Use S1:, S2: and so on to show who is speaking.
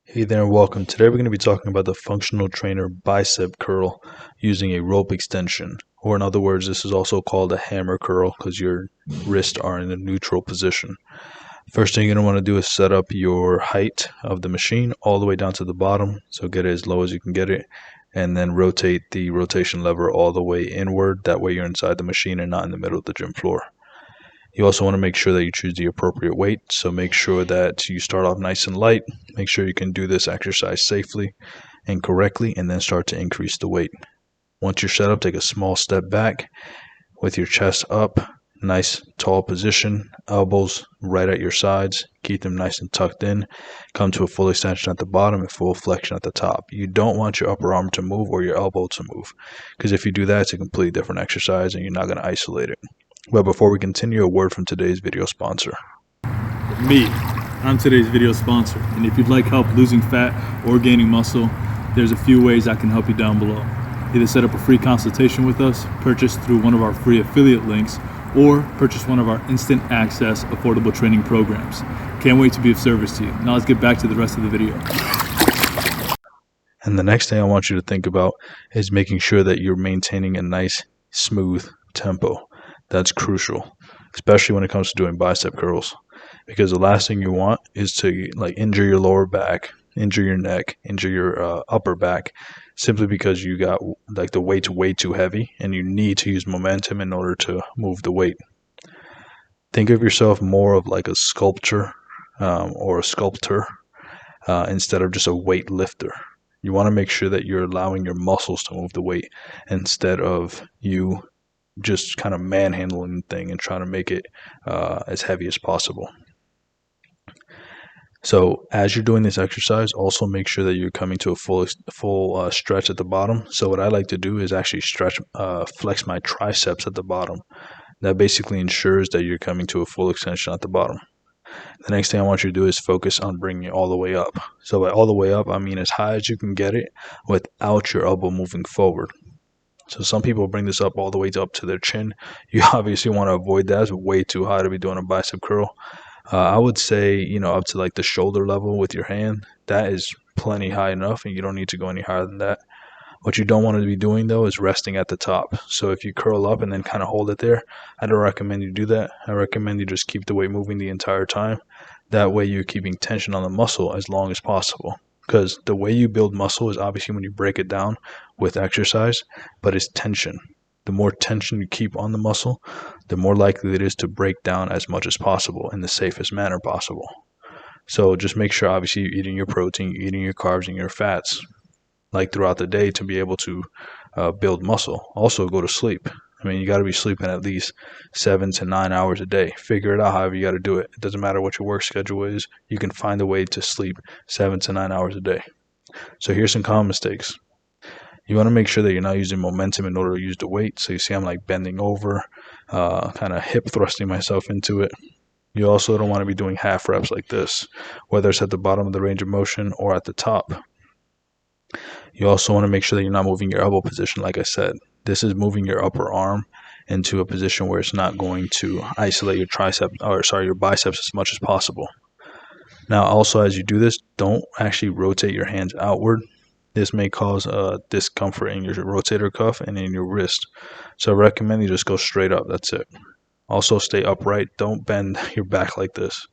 S1: Hey there and welcome. Today we're going to be talking about the functional trainer bicep curl using a rope extension, or in other words, this is also called a hammer curl because your wrists are in a neutral position. First thing you're going to want to do is set up your height of the machine all the way down to the bottom, so get it as low as you can get it, and then rotate the rotation lever all the way inward. That way you're inside the machine and not in the middle of the gym floor. You also want to make sure that you choose the appropriate weight, so make sure that you start off nice and light. Make sure you can do this exercise safely and correctly, and then start to increase the weight. Once you're set up, take a small step back with your chest up, nice tall position, elbows right at your sides, keep them nice and tucked in. Come to a full extension at the bottom and full flexion at the top. You don't want your upper arm to move or your elbow to move, because if you do that, it's a completely different exercise and you're not going to isolate it. But before we continue, a word from today's video sponsor.
S2: Me, I'm today's video sponsor, and if you'd like help losing fat or gaining muscle, there's a few ways I can help you down below. Either set up a free consultation with us, purchase through one of our free affiliate links, or purchase one of our instant access affordable training programs. Can't wait to be of service to you. Now let's get back to the rest of the video.
S1: And the next thing I want you to think about is making sure that you're maintaining a nice, smooth tempo. That's crucial, especially when it comes to doing bicep curls, because the last thing you want is to injure your lower back, injure your neck, injure your upper back, simply because you got the weight's way too heavy and you need to use momentum in order to move the weight. Think of yourself more of like a sculptor or a sculptor instead of just a weight lifter. You want to make sure that you're allowing your muscles to move the weight instead of you just kind of manhandling the thing and trying to make it as heavy as possible. So as you're doing this exercise, also make sure that you're coming to a full stretch at the bottom. So what I like to do is actually flex my triceps at the bottom. That basically ensures that you're coming to a full extension at the bottom. The next thing I want you to do is focus on bringing it all the way up. So by all the way up, I mean as high as you can get it without your elbow moving forward. So some people bring this up all the way up to their chin. You obviously want to avoid that. It's way too high to be doing a bicep curl. I would say, up to like the shoulder level with your hand. That is plenty high enough, and you don't need to go any higher than that. What you don't want to be doing, though, is resting at the top. So if you curl up and then kind of hold it there, I don't recommend you do that. I recommend you just keep the weight moving the entire time. That way you're keeping tension on the muscle as long as possible. Because the way you build muscle is obviously when you break it down with exercise, but it's tension. The more tension you keep on the muscle, the more likely it is to break down as much as possible in the safest manner possible. So just make sure, obviously, you're eating your protein, you're eating your carbs and your fats throughout the day to be able to build muscle. Also, go to sleep. I mean, you got to be sleeping at least 7 to 9 hours a day. Figure it out however you got to do it. It doesn't matter what your work schedule is. You can find a way to sleep 7 to 9 hours a day. So here's some common mistakes. You want to make sure that you're not using momentum in order to use the weight. So you see I'm bending over, kind of hip thrusting myself into it. You also don't want to be doing half reps like this, whether it's at the bottom of the range of motion or at the top. You also want to make sure that you're not moving your elbow position, like I said. This is moving your upper arm into a position where it's not going to isolate your biceps as much as possible. Now, also, as you do this, don't actually rotate your hands outward. This may cause discomfort in your rotator cuff and in your wrist. So I recommend you just go straight up. That's it. Also, stay upright. Don't bend your back like this.